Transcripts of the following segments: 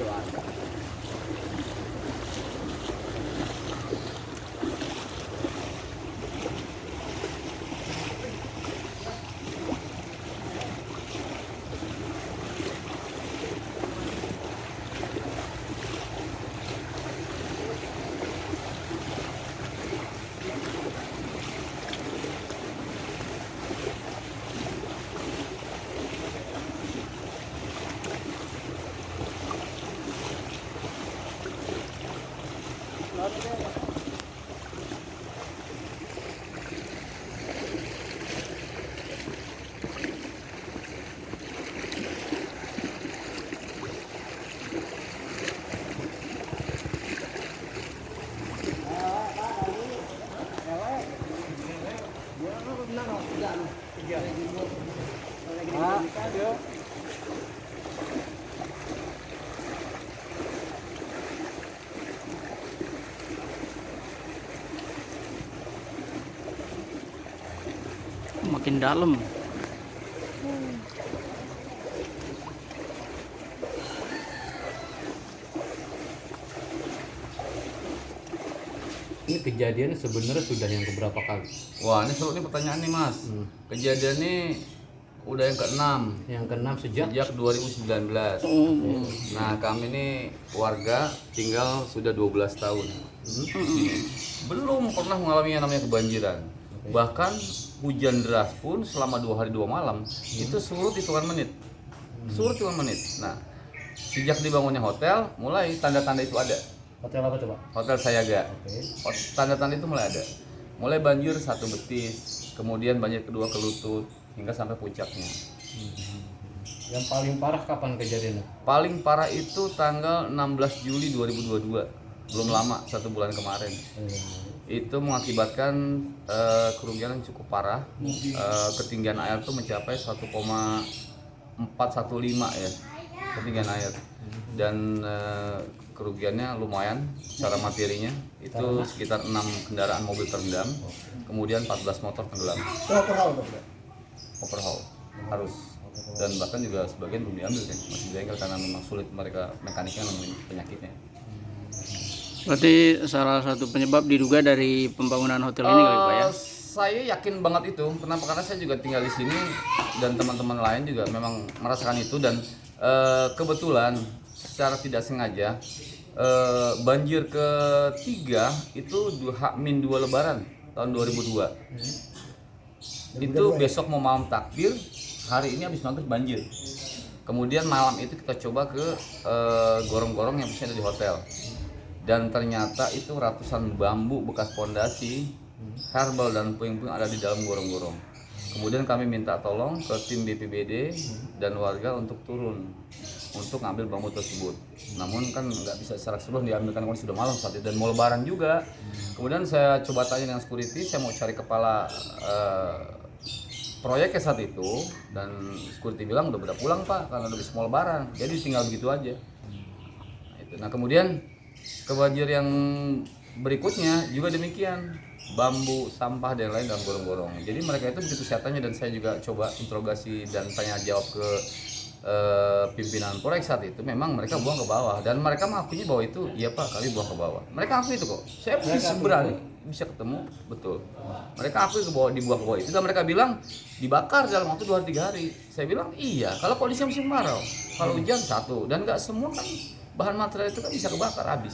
keluarga. Makin dalam. Ini kejadiannya sebenarnya sudah yang keberapa kali? Wah, ini seru nih pertanyaan nih Mas. Kejadian ini udah yang ke-6. Yang keenam sejak 2019. Nah, kami ini warga tinggal sudah 12 tahun. Belum pernah mengalami yang namanya kebanjiran. Bahkan hujan deras pun selama 2 hari 2 malam itu surut hitungan menit. Surut hitungan menit. Nah, sejak dibangunnya hotel, mulai tanda-tanda itu ada. hotel apa coba? Hotel Sayaga. Oke. Tanda-tanda itu mulai ada. Mulai banjir 1 betis, kemudian banjir kedua ke lutut, hingga sampai puncaknya. Yang paling parah kapan kejadiannya? Paling parah itu tanggal 16 Juli 2022. Belum lama, 1 bulan kemarin. Itu mengakibatkan kerugian yang cukup parah. Ketinggian air itu mencapai 1,415 ya, ketinggian air. Dan kerugiannya lumayan secara materinya, itu sekitar 6 kendaraan mobil terendam, kemudian 14 motor tenggelam. Overhaul harus, dan bahkan juga sebagian belum diambil kan, masih bengkel karena memang sulit mereka mekaniknya nemuin penyakitnya. Berarti salah satu penyebab diduga dari pembangunan hotel ini kali Pak ya? Saya yakin banget itu. Kenapa? Karena saya juga tinggal di sini dan teman-teman lain juga memang merasakan itu, dan kebetulan secara tidak sengaja banjir ketiga itu H-2 Lebaran tahun 2002. Itu besok mau malam takbir, hari ini habis maghrib banjir. Kemudian malam itu kita coba ke gorong-gorong yang biasanya ada di hotel. Dan ternyata itu ratusan bambu bekas pondasi, herbal dan puing-puing ada di dalam gorong-gorong. Kemudian kami minta tolong ke tim BPBD dan warga untuk turun untuk ngambil bambu tersebut. Namun kan nggak bisa secara keseluruhan diambil karena sudah malam saat itu dan mau lebaran juga. Kemudian saya coba tanya dengan security, saya mau cari kepala proyeknya saat itu, dan security bilang udah pada pulang Pak karena udah bisa mau lebaran, jadi tinggal begitu aja. Nah kemudian kebanjir yang berikutnya juga demikian, bambu, sampah dan lain dalam gorong-gorong. Jadi mereka itu begitu saya tanya, dan saya juga coba interogasi dan tanya jawab ke pimpinan proyek saat itu, memang mereka buang ke bawah dan mereka mengakuinya bahwa itu iya Pak kami buang ke bawah. Mereka akui itu kok. Saya bisa berani bisa ketemu betul. Mereka akui ke bawah, dibuang ke bawah itu, dan mereka bilang dibakar dalam waktu 2 hari 3 hari. Saya bilang iya, kalau kondisi musim kemarau, kalau hujan satu, dan nggak semua kan bahan material itu kan bisa kebakar habis.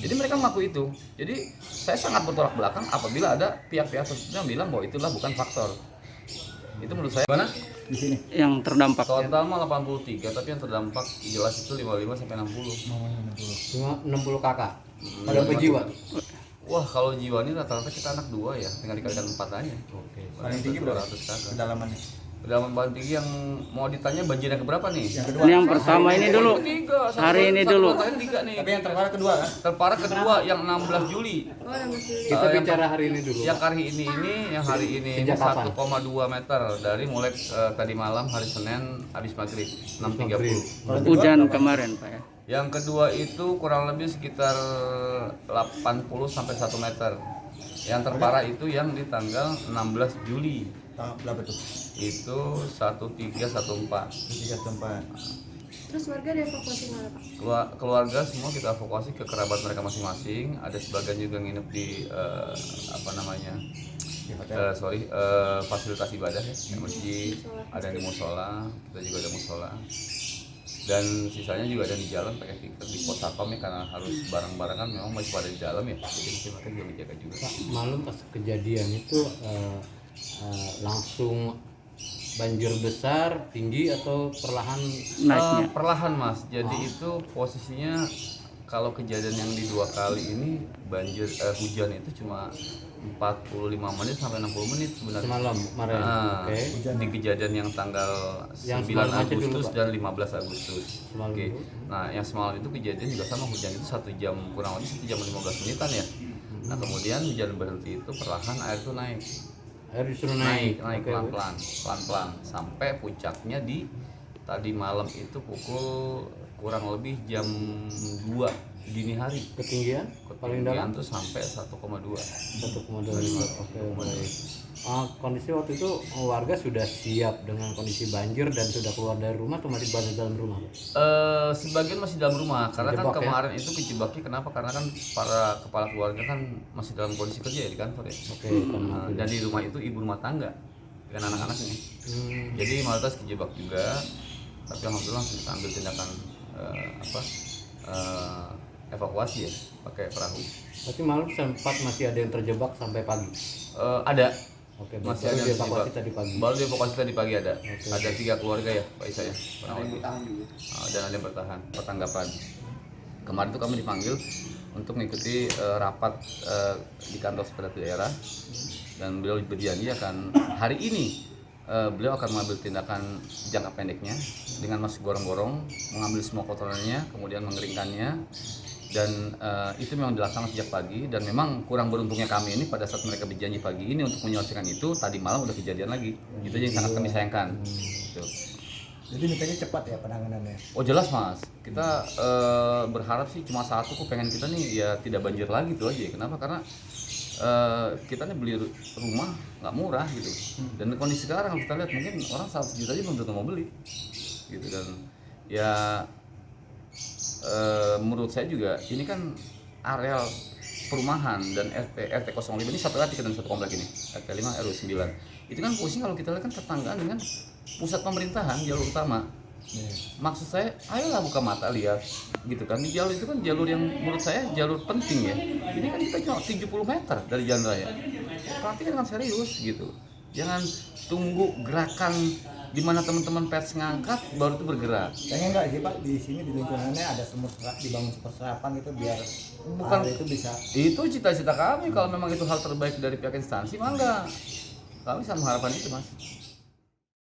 Jadi mereka mengaku itu. Jadi saya sangat bertolak belakang apabila ada pihak-pihak tertentu yang bilang bahwa itulah bukan faktor. Itu menurut saya mana? Di sini. Yang terdampak. Total mah 83, tapi yang terdampak jelas itu 55 sampai 60. Cuma 60 kakak. Ada berapa jiwa? Wah, kalau jiwa ini rata-rata kita anak 2 ya, tinggal dikalikan 4 aja. Oke. Paling tinggi berapa? 200 kakak. Kedalamannya. Kedalaman paling tinggi yang mau ditanya banjir yang keberapa nih? Yang kedua. Ini yang pertama ini dulu. Ketiga, Hari ini dulu. Tiga nih. Tapi yang terparah kedua kan? Terparah kedua yang 16 Juli. Kita bicara hari ini dulu. Yang hari ini yang hari ini Sejak kapan? 1,2 meter dari mulai tadi malam hari Senin habis maghrib 6.30. Hujan kemarin Pak ya. Yang kedua itu kurang lebih sekitar 80 sampai 1 meter. Yang terparah itu yang di tanggal 16 Juli. Berapa tuh? Itu 1314. 3 tempat. Terus warga dievakuasi mana Pak? Keluarga semua kita evakuasi ke kerabat mereka masing-masing. Ada sebagian juga nginep di fasilitas ibadah ya, di masjid, ada yang di musola, kita juga ada musola. Dan sisanya juga ada di jalan pakai tiket di pos satpam ya, karena harus barang-barang kan memang masih pada di dalam ya, jadi mungkin mereka juga menjaga juga. Pak, malam pas kejadian itu langsung banjir besar, tinggi atau perlahan? Naiknya. Perlahan mas, jadi itu posisinya kalau kejadian yang di 2 kali ini banjir hujan itu cuma 45 menit sampai 60 menit sebenarnya. Semalam kemarin. Oke. Di kejadian yang tanggal Yang 9 semalam aja dulu, Agustus Pak. dan 15 Agustus. Semalam Oke. dulu. Nah, yang semalam itu kejadian juga sama, hujan itu 1 jam kurang lebih 1 jam 15 menitan ya. Nah, kemudian hujan berhenti itu perlahan air itu naik. Air disuruh naik. Naik Oke. pelan-pelan sampai puncaknya di tadi malam itu pukul kurang lebih jam 2 dini hari. Ketinggian paling dalam Ketinggian tuh sampai 1,2. 1,2 meter. Oke, baik. Kondisi waktu itu warga sudah siap dengan kondisi banjir dan sudah keluar dari rumah atau masih berada dalam rumah? Sebagian masih dalam rumah karena kan Kejebak, ya? kemarin itu kejebaknya kenapa? Karena kan para kepala keluarga kan masih dalam kondisi kerja ya di kantor ya. Oke, karena Dan di rumah itu ibu rumah tangga dengan anak-anaknya. Jadi mayoritas kejebak juga. Tapi alhamdulillah langsung kita ambil tindakan evakuasi ya pakai perahu. berarti malam sempat masih ada yang terjebak sampai pagi. Ada Oke, masih baru ada yang dievakuasi terjebak. tadi pagi. Baru dievakuasi tadi pagi ada. Oke. Ada 3 keluarga ya Pak Isa ya. kurang lebih. juga. Dan ada yang bertahan pertanggapan. Kemarin itu kami dipanggil untuk mengikuti rapat di kantor sekretariat daerah dan beliau berjanji akan hari ini beliau akan mengambil tindakan jangka pendeknya dengan masih gorong-gorong, mengambil semua kotorannya, kemudian mengeringkannya. Dan itu memang dilaksanakan sejak pagi, dan memang kurang beruntungnya kami ini pada saat mereka berjanji pagi ini untuk menyelesaikan itu, tadi malam udah kejadian lagi. Itu yang sangat kami sayangkan. Gitu. Jadi mintanya cepat ya penanganannya. Oh jelas mas, kita berharap sih cuma satu, kok pengen kita nih ya tidak banjir lagi tuh aja. Kenapa? Karena kita nih beli rumah nggak murah gitu. Dan kondisi sekarang kalau kita lihat mungkin orang 100 juta aja belum tentu mau beli gitu. Dan ya menurut saya juga ini kan areal perumahan dan RT 05 ini satu RT dan satu komplek ini, RT 5 RW 9 itu kan posisinya kalau kita lihat kan tetanggaan dengan pusat pemerintahan jalur utama. Maksud saya ayolah buka mata lihat gitu kan, di jalur itu kan jalur yang menurut saya jalur penting ya. Ini kan kita cuma 70 meter dari jalan raya, perhatikan dengan serius gitu. Jangan tunggu gerakan di mana teman-teman pers ngangkat baru itu bergerak. Pengen nggak sih Pak di sini di lingkungannya ada sumur dibangun sumur serapan gitu biar Bukan air itu bisa. Itu cita-cita kami, kalau memang itu hal terbaik dari pihak instansi, mangga. Kami sangat mengharapkan itu mas.